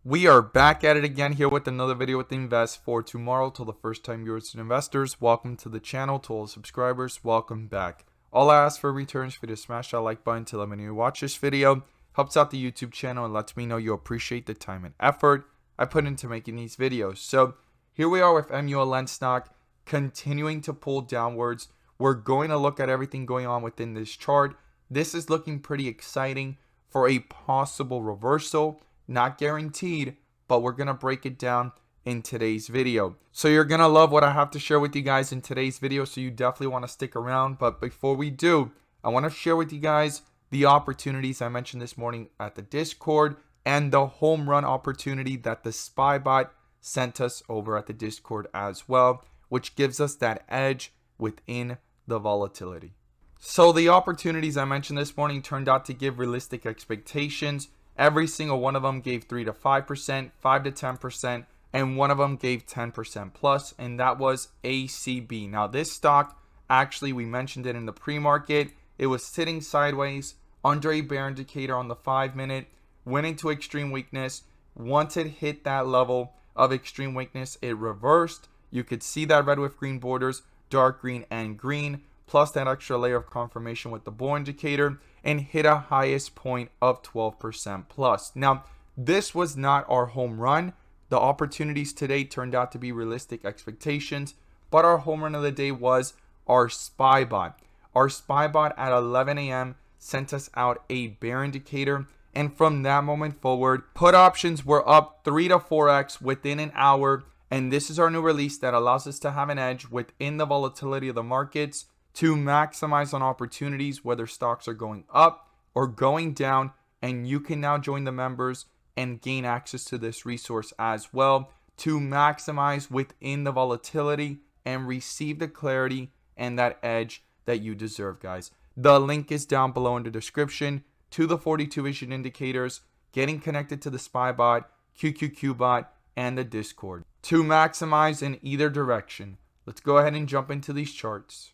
We are back at it again here with another video with Invest for tomorrow. To the first time viewers and investors, welcome to the channel. To all subscribers, welcome back. All I ask for returns for you to smash that like button to let me know you watch this video. Helps out the YouTube channel and lets me know you appreciate the time and effort I put into making these videos. So here we are with Muln stock continuing to pull downwards. We're going to look at everything going on within this chart. This is looking pretty exciting for a possible reversal. Not guaranteed, but we're going to break it down in today's video. So you're going to love what I have to share with you guys in today's video, so you definitely want to stick around. But before we do, I want to share with you guys the opportunities I mentioned this morning at the Discord and the home run opportunity that the SpyBot sent us over at the Discord as well, which gives us that edge within the volatility. So the opportunities I mentioned this morning turned out to give realistic expectations. Every single one of them gave 3 to 5%, 5 to 10%, and one of them gave 10% plus, and that was ACB. Now this stock, actually we mentioned it in the pre-market, it was sitting sideways under a bear indicator on the 5-minute, went into extreme weakness. Once it hit that level of extreme weakness, it reversed. You could see that red with green borders, dark green and green, plus that extra layer of confirmation with the bull indicator, and hit a highest point of 12% plus. Now, this was not our home run. The opportunities today turned out to be realistic expectations, but our home run of the day was our SpyBot. Our SpyBot at 11 a.m. sent us out a bear indicator, and from that moment forward, put options were up 3 to 4x within an hour, and this is our new release that allows us to have an edge within the volatility of the markets to maximize on opportunities, whether stocks are going up or going down. And you can now join the members and gain access to this resource as well to maximize within the volatility and receive the clarity and that edge that you deserve, guys. The link is down below in the description to the 42 vision indicators, getting connected to the SpyBot, QQQbot, and the Discord to maximize in either direction. Let's go ahead and jump into these charts.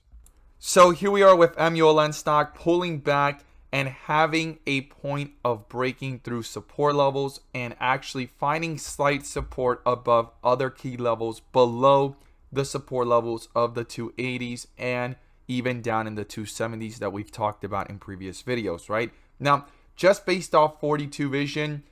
So here we are with Muln stock pulling back and having a point of breaking through support levels and actually finding slight support above other key levels below the support levels of the 280s and even down in the 270s that we've talked about in previous videos, right? Now, just based off 42 vision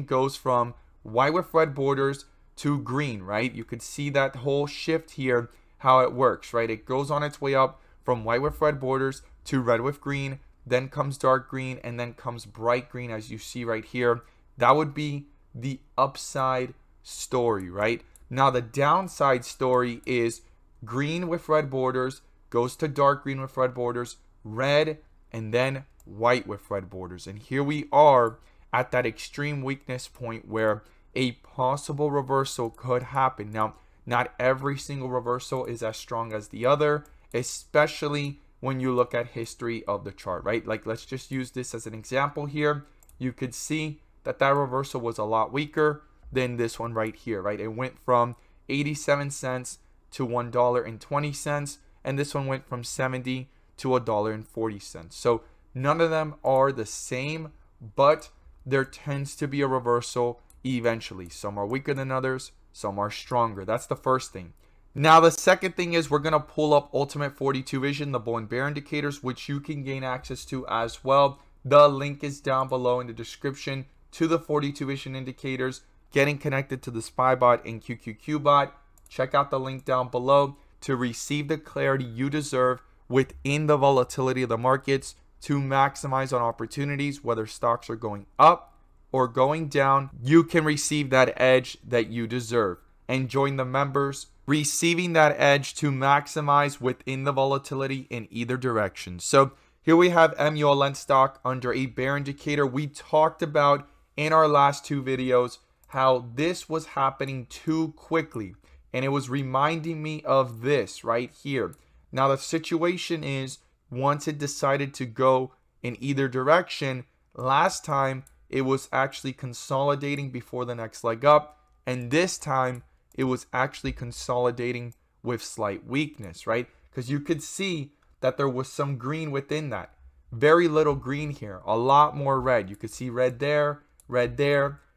goes from white with red borders to green, right? You could see that whole shift here, how it works, right? It goes on its way up from white with red borders to red with green, then comes dark green, and then comes bright green, as you see right here. That would be the upside story, right? Now the downside story is green with red borders goes to dark green with red borders, red, and then white with red borders. And here we are at that extreme weakness point where a possible reversal could happen. Now, not every single reversal is as strong as the other, especially when you look at history of the chart, right? Like, let's just use this as an example here. You could see that that reversal was a lot weaker than this one right here, right? It went from 87 cents to $1.20, and this one went from 70 to $1.40. So none of them are the same, but there tends to be a reversal eventually. Some are weaker than others, some are stronger. That's the first thing. Now the second thing is we're going to pull up Ultimate 42 Vision, the bull and bear indicators, which you can gain access to as well. The link is down below in the description to the 42 Vision indicators, getting connected to the SpyBot and QQQbot. Check out the link down below to receive the clarity you deserve within the volatility of the markets to maximize on opportunities, whether stocks are going up or going down. You can receive that edge that you deserve and join the members, receiving that edge to maximize within the volatility in either direction. So here we have Muln stock under a bear indicator. We talked about in our last two videos how this was happening too quickly, and it was reminding me of this right here. Now the situation is, once it decided to go in either direction, last time it was actually consolidating before the next leg up, and this time it was actually consolidating with slight weakness, right? Because you could see that there was some green within that. Very little green here, a lot more red. You could see red there,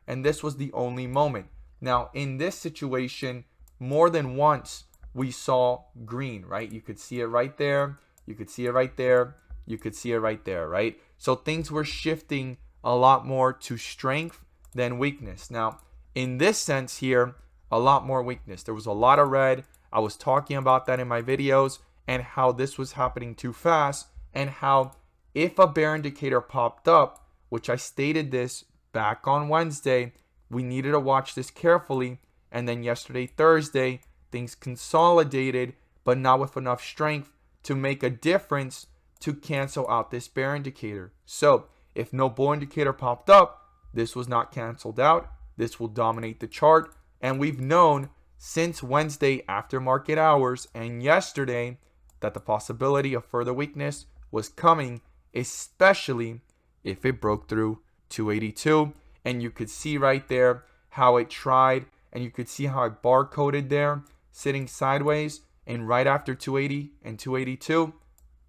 and this was the only moment. Now, in this situation, more than once, we saw green, right? You could see it right there. You could see it right there. You could see it right there, right? So things were shifting a lot more to strength than weakness. Now, in this sense here, a lot more weakness. There was a lot of red. I was talking about that in my videos and how this was happening too fast, and how if a bear indicator popped up, which I stated this back on Wednesday, we needed to watch this carefully. And then yesterday, Thursday, things consolidated, but not with enough strength to make a difference to cancel out this bear indicator. So if no bull indicator popped up, this was not canceled out. This will dominate the chart. And we've known since Wednesday after market hours and yesterday that the possibility of further weakness was coming, especially if it broke through 282. And you could see right there how it tried, and you could see how it barcoded there, sitting sideways, and right after 280 and 282,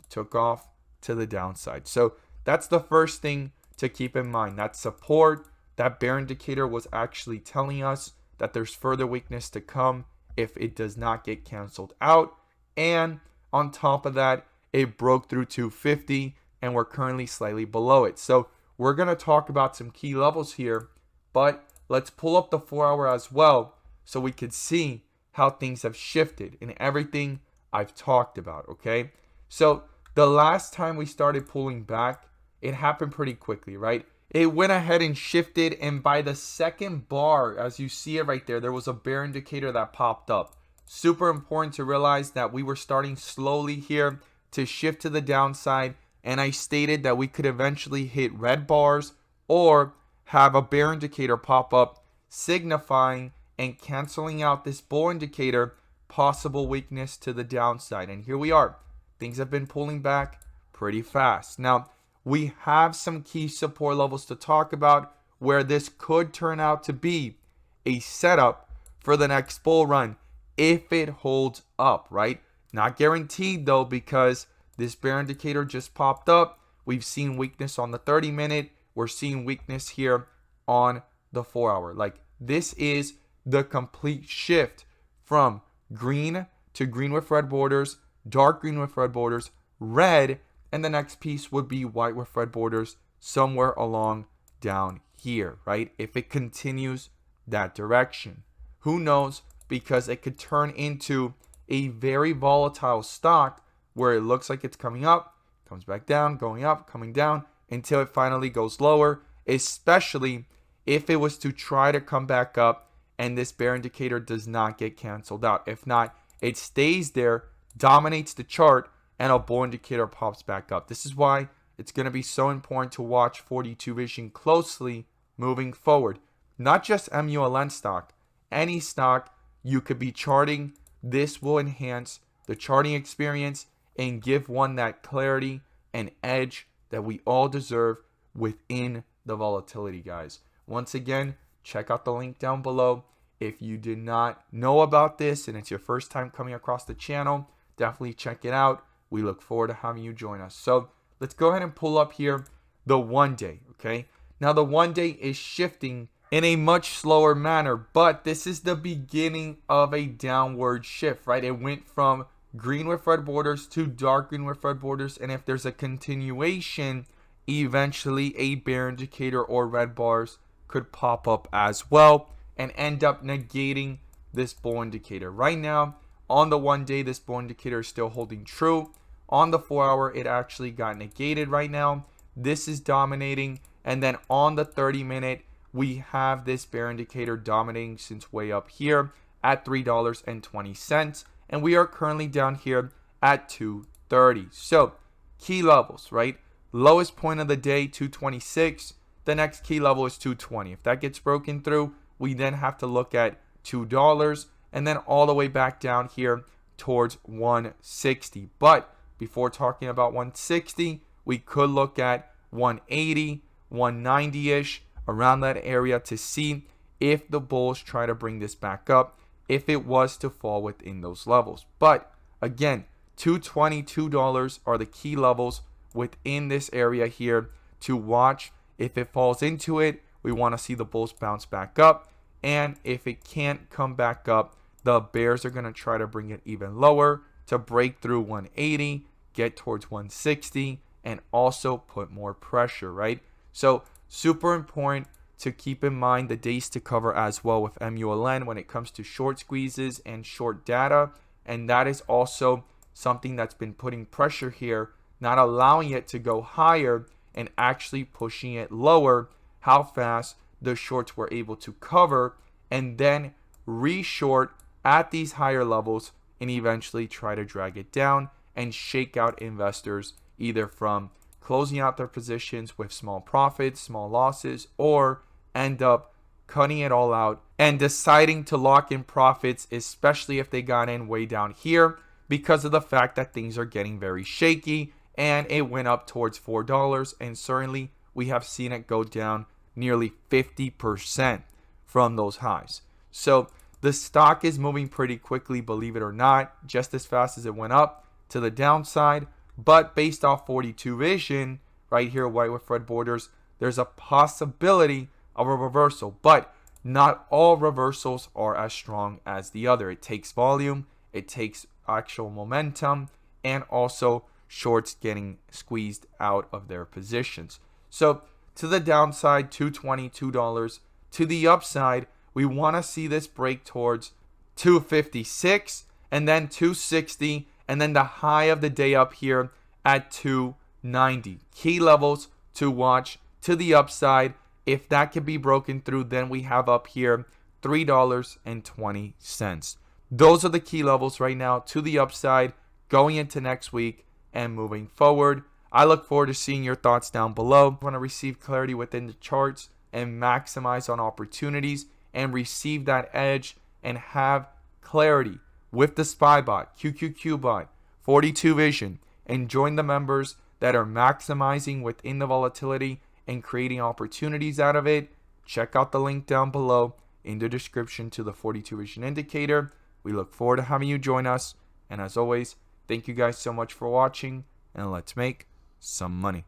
took off to the downside. So that's the first thing to keep in mind. That support, that bear indicator was actually telling us that there's further weakness to come if it does not get canceled out. And on top of that, it broke through 250, and we're currently slightly below it. So we're going to talk about some key levels here, but let's pull up the 4-hour as well so we could see how things have shifted in everything I've talked about, okay? So the last time we started pulling back, it happened pretty quickly, right? It went ahead and shifted, and by the second bar, as you see it right there, there was a bear indicator that popped up. Super important to realize that we were starting slowly here to shift to the downside, and I stated that we could eventually hit red bars or have a bear indicator pop up signifying and canceling out this bull indicator, possible weakness to the downside. And here we are. Things have been pulling back pretty fast. Now, we have some key support levels to talk about where this could turn out to be a setup for the next bull run if it holds up, right? Not guaranteed though, because this bear indicator just popped up. We've seen weakness on the 30-minute. We're seeing weakness here on the 4-hour. Like, this is the complete shift from green to green with red borders, dark green with red borders, red, and the next piece would be white with red borders somewhere along down here, right? If it continues that direction. Who knows? Because it could turn into a very volatile stock where it looks like it's coming up, comes back down, going up, coming down, until it finally goes lower, especially if it was to try to come back up and this bear indicator does not get canceled out. If not, it stays there, dominates the chart, and a bull indicator pops back up. This is why it's going to be so important to watch 42 vision closely moving forward. Not just MULN stock, any stock you could be charting. This will enhance the charting experience and give one that clarity and edge that we all deserve within the volatility, guys. Once again, check out the link down below. If you did not know about this and it's your first time coming across the channel, definitely check it out. We look forward to having you join us. So let's go ahead and pull up here the 1 day, okay? Now the 1 day is shifting in a much slower manner, but this is the beginning of a downward shift, right? It went from green with red borders to dark green with red borders, and if there's a continuation, eventually a bear indicator or red bars could pop up as well and end up negating this bull indicator. Right now, on the 1 day, this bull indicator is still holding true. On the 4-hour, it actually got negated right now. This is dominating, and then on the 30-minute, we have this bear indicator dominating since way up here at $3.20, and we are currently down here at 230. So key levels, right? Lowest point of the day, 226. The next key level is 220. If that gets broken through, we then have to look at $2 and then all the way back down here towards 160. But before talking about 160, we could look at 180, 190-ish, around that area to see if the bulls try to bring this back up, if it was to fall within those levels. But again, $220, $2 are the key levels within this area here to watch. If it falls into it, we want to see the bulls bounce back up. And if it can't come back up, the bears are going to try to bring it even lower to break through 180, get towards 160, and also put more pressure, right? So super important to keep in mind the days to cover as well with MULN when it comes to short squeezes and short data. And that is also something that's been putting pressure here, not allowing it to go higher and actually pushing it lower, how fast the shorts were able to cover and then re-short at these higher levels and eventually try to drag it down and shake out investors either from closing out their positions with small profits, small losses, or end up cutting it all out and deciding to lock in profits, especially if they got in way down here because of the fact that things are getting very shaky and it went up towards $4, and certainly we have seen it go down nearly 50% from those highs. So the stock is moving pretty quickly, believe it or not, just as fast as it went up to the downside. But based off 42 vision, right here, white with red borders, there's a possibility of a reversal. But not all reversals are as strong as the other. It takes volume, it takes actual momentum, and also shorts getting squeezed out of their positions. So to the downside, $2.20, $2. To the upside, we want to see this break towards 256 and then 260, and then the high of the day up here at 290. Key levels to watch to the upside. If that can be broken through, then we have up here $3.20. Those are the key levels right now to the upside going into next week and moving forward. I look forward to seeing your thoughts down below. I want to receive clarity within the charts and maximize on opportunities and receive that edge and have clarity with the SPY bot, QQQ bot, 42 vision, and join the members that are maximizing within the volatility and creating opportunities out of it. Check out the link down below in the description to the 42 vision indicator. We look forward to having you join us. And as always, thank you guys so much for watching, and let's make some money.